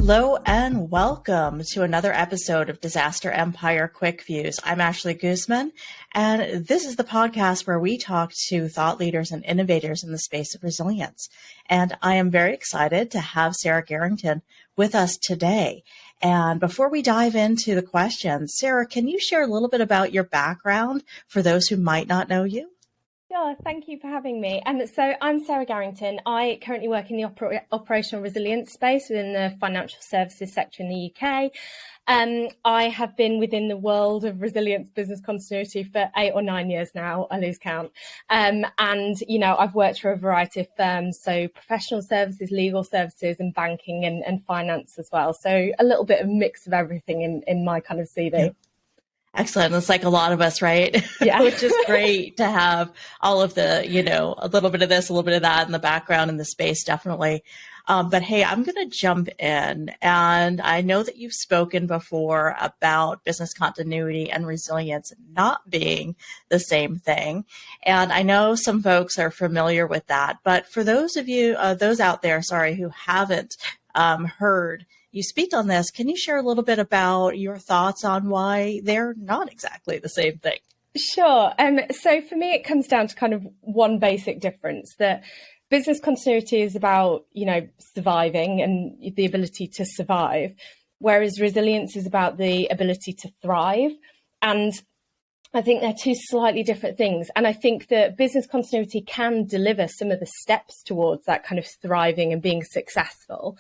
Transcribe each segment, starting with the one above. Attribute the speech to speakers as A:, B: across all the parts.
A: Hello and welcome to another episode of Disaster Empire Quick Views. I'm Ashley Guzman, and this is the podcast where we talk to thought leaders and innovators in the space of resilience. And I am very excited to have Sarah Garrington with us today. And before we dive into the questions, Sarah, can you share a little bit about your background for those who might not know you?
B: Sure, thank you for having me. So I'm Sarah Garrington. I currently work in the operational resilience space within the financial services sector in the UK. I have been within the world of resilience business continuity for 8 or 9 years now, I lose count. And, I've worked for a variety of firms, so professional services, legal services and banking and finance as well. So a little bit of mix of everything in my kind of CV.
A: Yeah. Excellent. It's like a lot of us, right?
B: Yeah.
A: Which is great to have all of the, a little bit of this, a little bit of that in the background in the space, definitely. But hey, I'm going to jump in. And I know that you've spoken before about business continuity and resilience not being the same thing. And I know some folks are familiar with that. But for those of you, those out there, who haven't heard you speak on this, can you share a little bit about your thoughts on why they're not exactly the same thing?
B: Sure. So for me, it comes down to kind of one basic difference, that business continuity is about, surviving and the ability to survive, whereas resilience is about the ability to thrive. And I think they're two slightly different things. And I think that business continuity can deliver some of the steps towards that kind of thriving and being successful,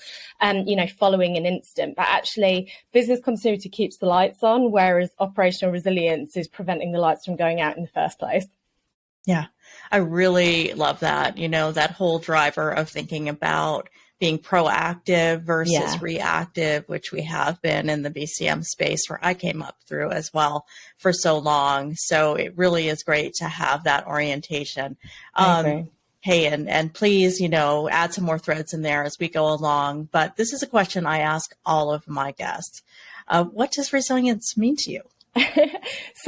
B: following an incident. But actually, business continuity keeps the lights on, whereas operational resilience is preventing the lights from going out in the first place.
A: Yeah, I really love that, that whole driver of thinking about being proactive versus reactive, which we have been in the BCM space where I came up through as well for so long. So it really is great to have that orientation. Hey, and please, add some more threads in there as we go along. But this is a question I ask all of my guests. What does resilience mean to you?
B: It's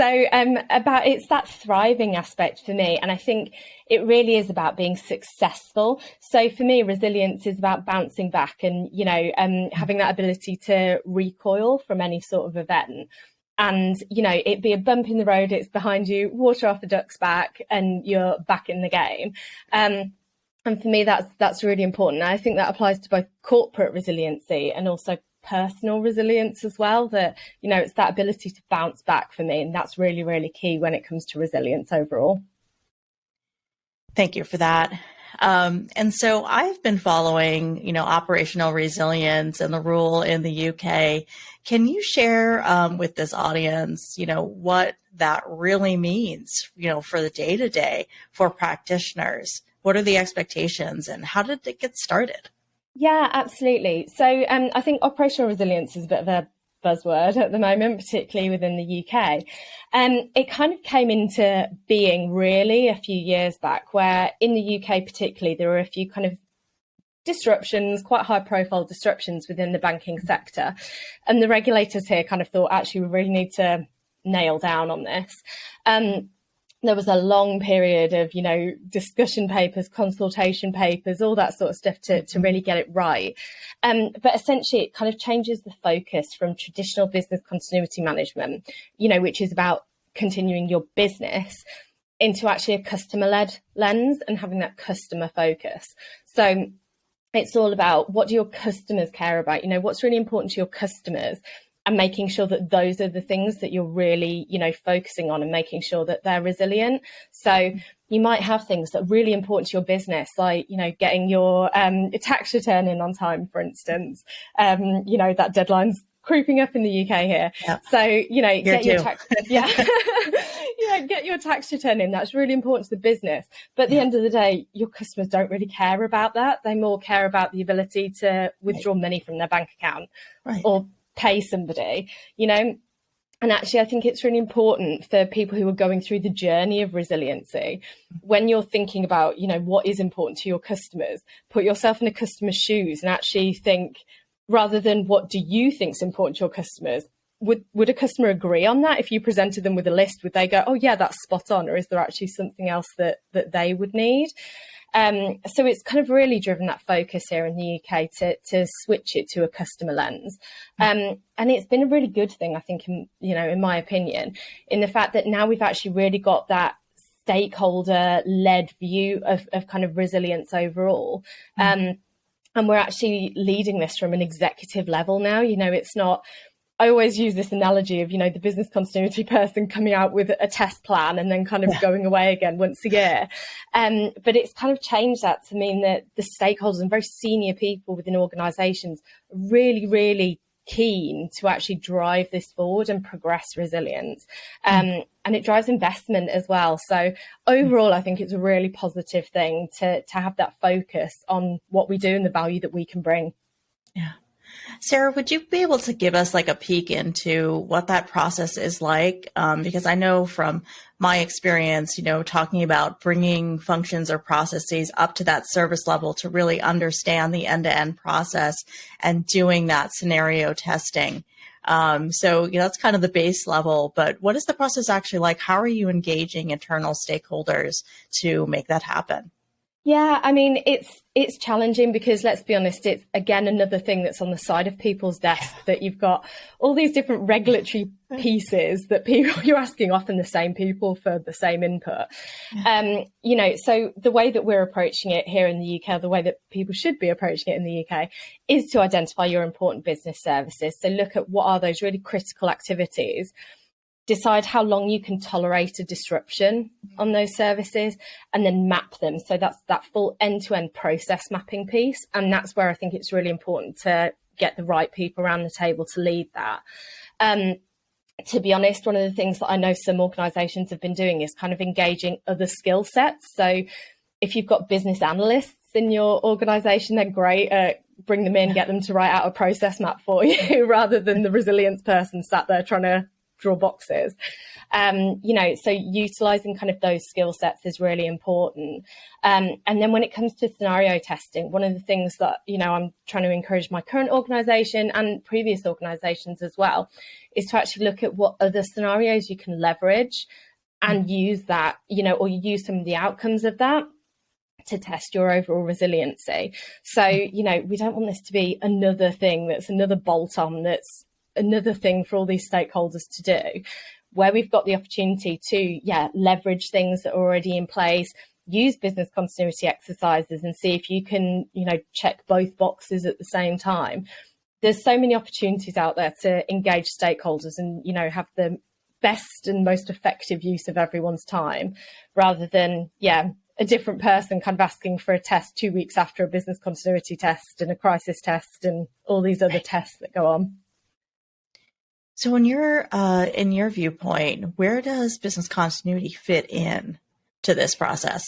B: that thriving aspect for me. And I think it really is about being successful. So for me, resilience is about bouncing back and, having that ability to recoil from any sort of event. And, it be a bump in the road, it's behind you, water off a duck's back, and you're back in the game. And for me, that's really important. And I think that applies to both corporate resiliency and also personal resilience as well, that, it's that ability to bounce back for me. And that's really, really key when it comes to resilience overall.
A: Thank you for that. And so I've been following, operational resilience and the rule in the UK. Can you share with this audience, what that really means, for the day-to-day for practitioners? What are the expectations and how did it get started?
B: Yeah, absolutely. So I think operational resilience is a bit of a buzzword at the moment, particularly within the UK. It kind of came into being really a few years back, where in the UK particularly, there were a few kind of disruptions, quite high profile disruptions within the banking sector. And the regulators here kind of thought, actually, we really need to nail down on this. There was a long period of, discussion papers, consultation papers, all that sort of stuff to really get it right. But essentially, it kind of changes the focus from traditional business continuity management, which is about continuing your business, into actually a customer-led lens and having that customer focus. So it's all about, what do your customers care about? What's really important to your customers? And making sure that those are the things that you're really, focusing on, and making sure that they're resilient. So you might have things that are really important to your business, like, getting your tax return in on time, for instance. That deadline's creeping up in the UK here. Yeah. So, get your tax, get your tax return in. That's really important to the business. But at the end of the day, your customers don't really care about that. They more care about the ability to withdraw money from their bank account, or pay somebody, and actually I think it's really important for people who are going through the journey of resiliency, when you're thinking about, what is important to your customers, put yourself in a customer's shoes and actually think, rather than what do you think is important to your customers, would a customer agree on that? If you presented them with a list, would they go, oh yeah, that's spot on? Or is there actually something else that they would need? So it's kind of really driven that focus here in the UK to switch it to a customer lens. And it's been a really good thing, I think, in my opinion, in the fact that now we've actually really got that stakeholder-led view of kind of resilience overall. And we're actually leading this from an executive level now. It's not, I always use this analogy of, the business continuity person coming out with a test plan and then kind of going away again once a year. But it's kind of changed that to mean that the stakeholders and very senior people within organisations are really, really keen to actually drive this forward and progress resilience. And it drives investment as well. So overall, I think it's a really positive thing to have that focus on what we do and the value that we can bring.
A: Yeah. Sarah, would you be able to give us like a peek into what that process is like? Because I know from my experience, talking about bringing functions or processes up to that service level to really understand the end-to-end process and doing that scenario testing. So that's kind of the base level, but what is the process actually like? How are you engaging internal stakeholders to make that happen?
B: Yeah, I mean, it's challenging because, let's be honest, it's again another thing that's on the side of people's desk, that you've got all these different regulatory pieces that you're asking often the same people for the same input. So the way that we're approaching it here in the UK, the way that people should be approaching it in the UK, is to identify your important business services. So look at what are those really critical activities. Decide how long you can tolerate a disruption on those services, and then map them. So that's that full end-to-end process mapping piece. And that's where I think it's really important to get the right people around the table to lead that. To be honest, one of the things that I know some organisations have been doing is kind of engaging other skill sets. So if you've got business analysts in your organisation, they're great. Bring them in, get them to write out a process map for you rather than the resilience person sat there trying to draw boxes. So utilizing kind of those skill sets is really important. And then when it comes to scenario testing, one of the things that, I'm trying to encourage my current organization and previous organizations as well, is to actually look at what other scenarios you can leverage and use that, or use some of the outcomes of that to test your overall resiliency. So, we don't want this to be another thing that's another bolt on, that's another thing for all these stakeholders to do, where we've got the opportunity to leverage things that are already in place, use business continuity exercises and see if you can check both boxes at the same time. There's so many opportunities out there to engage stakeholders and have the best and most effective use of everyone's time, rather than a different person kind of asking for a test 2 weeks after a business continuity test and a crisis test and all these other tests that go on.
A: So in your viewpoint, where does business continuity fit in to this process?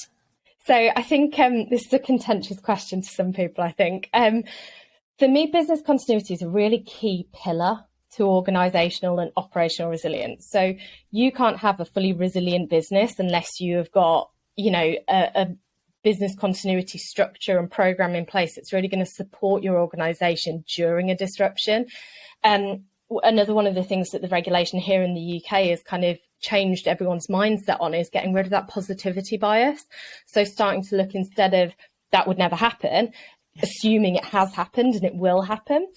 B: So I think this is a contentious question to some people, I think. For me, business continuity is a really key pillar to organisational and operational resilience. So you can't have a fully resilient business unless you have got, a business continuity structure and program in place that's really going to support your organisation during a disruption. Another one of the things that the regulation here in the UK has kind of changed everyone's mindset on is getting rid of that positivity bias. So starting to look, instead of that would never happen, assuming it has happened and it will happen.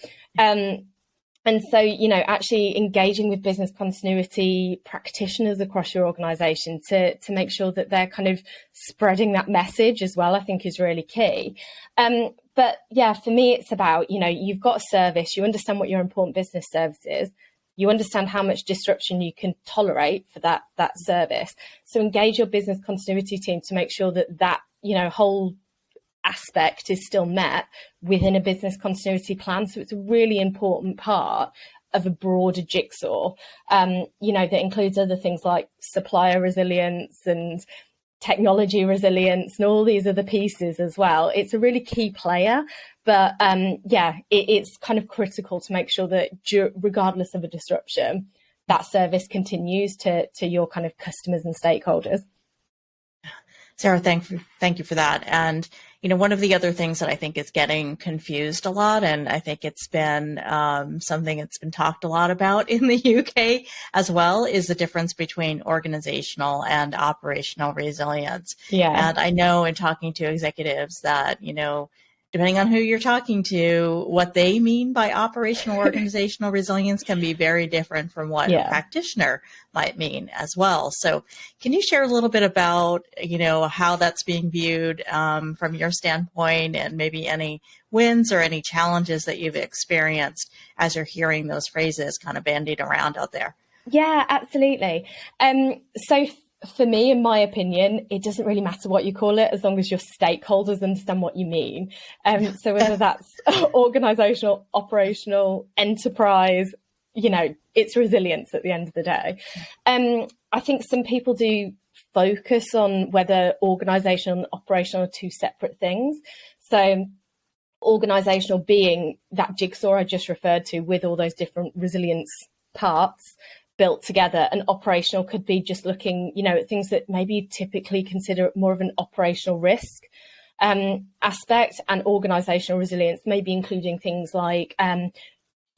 B: And so, actually engaging with business continuity practitioners across your organisation to make sure that they're kind of spreading that message as well, I think is really key. But for me, it's about, you've got a service, you understand what your important business service is, you understand how much disruption you can tolerate for that service. So engage your business continuity team to make sure that whole aspect is still met within a business continuity plan. So it's a really important part of a broader jigsaw, that includes other things like supplier resilience and technology resilience and all these other pieces as well. It's a really key player, but it's kind of critical to make sure that regardless of a disruption, that service continues to your kind of customers and stakeholders.
A: Sarah, thank you for that. And one of the other things that I think is getting confused a lot, and I think it's been something that's been talked a lot about in the UK as well, is the difference between organizational and operational resilience.
B: Yeah.
A: And I know in talking to executives that, depending on who you're talking to, what they mean by operational organizational resilience can be very different from what a practitioner might mean as well. So can you share a little bit about, how that's being viewed from your standpoint, and maybe any wins or any challenges that you've experienced as you're hearing those phrases kind of bandied around out there?
B: Yeah, absolutely. So for me, in my opinion, it doesn't really matter what you call it, as long as your stakeholders understand what you mean. So whether that's organizational, operational, enterprise, it's resilience at the end of the day. I think some people do focus on whether organizational and operational are two separate things. So organizational being that jigsaw I just referred to, with all those different resilience parts built together, and operational could be just looking, at things that maybe typically consider more of an operational risk aspect, and organizational resilience maybe including things like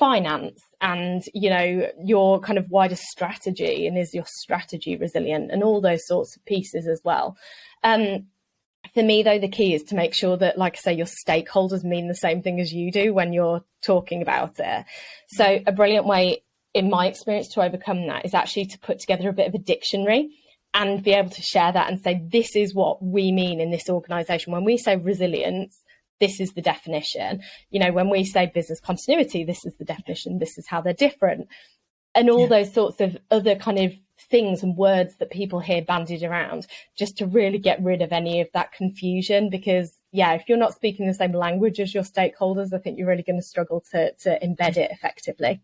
B: finance and, your kind of wider strategy, and is your strategy resilient, and all those sorts of pieces as well. For me, though, the key is to make sure that, like I say, your stakeholders mean the same thing as you do when you're talking about it. So a brilliant way, in my experience, to overcome that is actually to put together a bit of a dictionary and be able to share that and say, this is what we mean in this organization. When we say resilience, this is the definition. When we say business continuity, this is the definition. This is how they're different. And all those sorts of other kind of things and words that people hear bandied around, just to really get rid of any of that confusion. Because, if you're not speaking the same language as your stakeholders, I think you're really going to struggle to embed it effectively.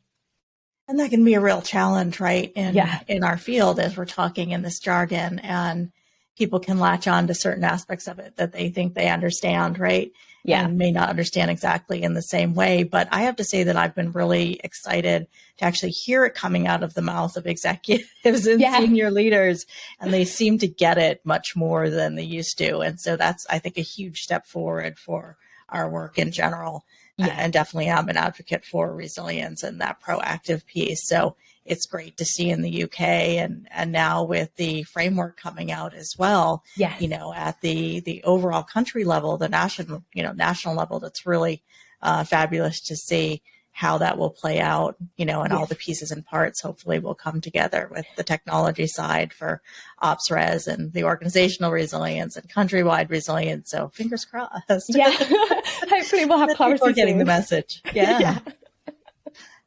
A: And that can be a real challenge, right? In our field, as we're talking in this jargon, and people can latch on to certain aspects of it that they think they understand, right?
B: Yeah.
A: And may not understand exactly in the same way. But I have to say that I've been really excited to actually hear it coming out of the mouth of executives and senior leaders. And they seem to get it much more than they used to. And so that's, I think, a huge step forward for our work in general. And definitely I'm an advocate for resilience and that proactive piece. So it's great to see in the UK, and now with the framework coming out as well, at the overall country level, the national level, that's really fabulous to see how that will play out, and all the pieces and parts hopefully will come together with the technology side for ops res and the organizational resilience and countrywide resilience. So fingers crossed.
B: Yeah, hopefully we'll have clarity.
A: People are getting the message. Yeah.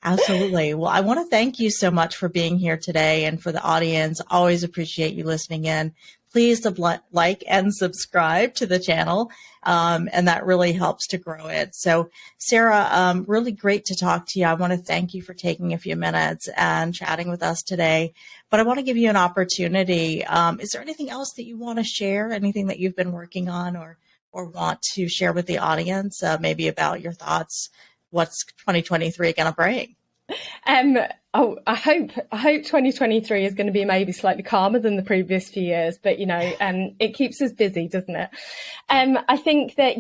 A: Absolutely. Well, I want to thank you so much for being here today, and for the audience. Always appreciate you listening in. Please like and subscribe to the channel, and that really helps to grow it. So, Sarah, really great to talk to you. I want to thank you for taking a few minutes and chatting with us today. But I want to give you an opportunity. Is there anything else that you want to share? Anything that you've been working on or want to share with the audience? Maybe about your thoughts. What's 2023 going to bring?
B: I hope 2023 is going to be maybe slightly calmer than the previous few years, but it keeps us busy, doesn't it? I think that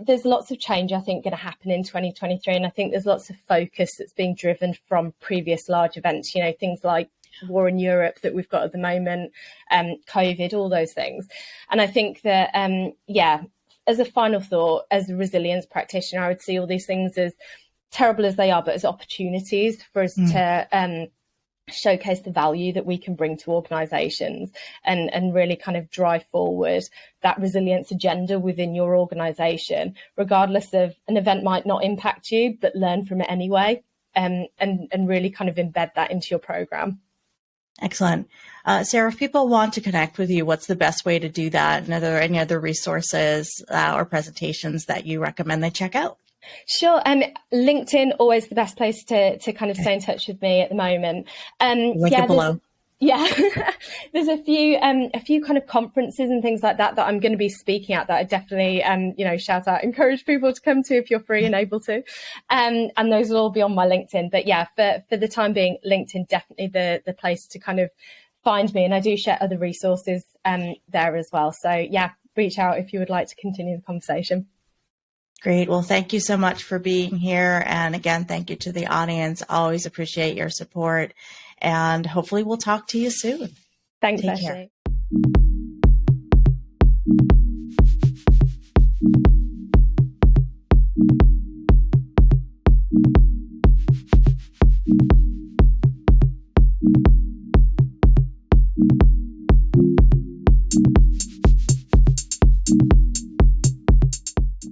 B: there's lots of change, I think, going to happen in 2023, and I think there's lots of focus that's being driven from previous large events. Things like war in Europe that we've got at the moment, COVID, all those things, and I think that as a final thought, as a resilience practitioner, I would see all these things as terrible as they are, but as opportunities for us to showcase the value that we can bring to organisations, and really kind of drive forward that resilience agenda within your organisation, regardless of an event might not impact you, but learn from it anyway, and really kind of embed that into your programme.
A: Excellent. Sarah, if people want to connect with you, what's the best way to do that? And are there any other resources or presentations that you recommend they check out?
B: Sure. LinkedIn, always the best place to kind of stay in touch with me at the moment.
A: Link it below.
B: Yeah, there's a few kind of conferences and things like that I'm going to be speaking at that I definitely, shout out, encourage people to come to if you're free and able to. And those will all be on my LinkedIn. But yeah, for the time being, LinkedIn, definitely the place to kind of find me. And I do share other resources there as well. So yeah, reach out if you would like to continue the conversation.
A: Great. Well, thank you so much for being here. And again, thank you to the audience. Always appreciate your support. And hopefully we'll talk to you soon.
B: Thanks,
A: Take
B: Ashley.
A: care.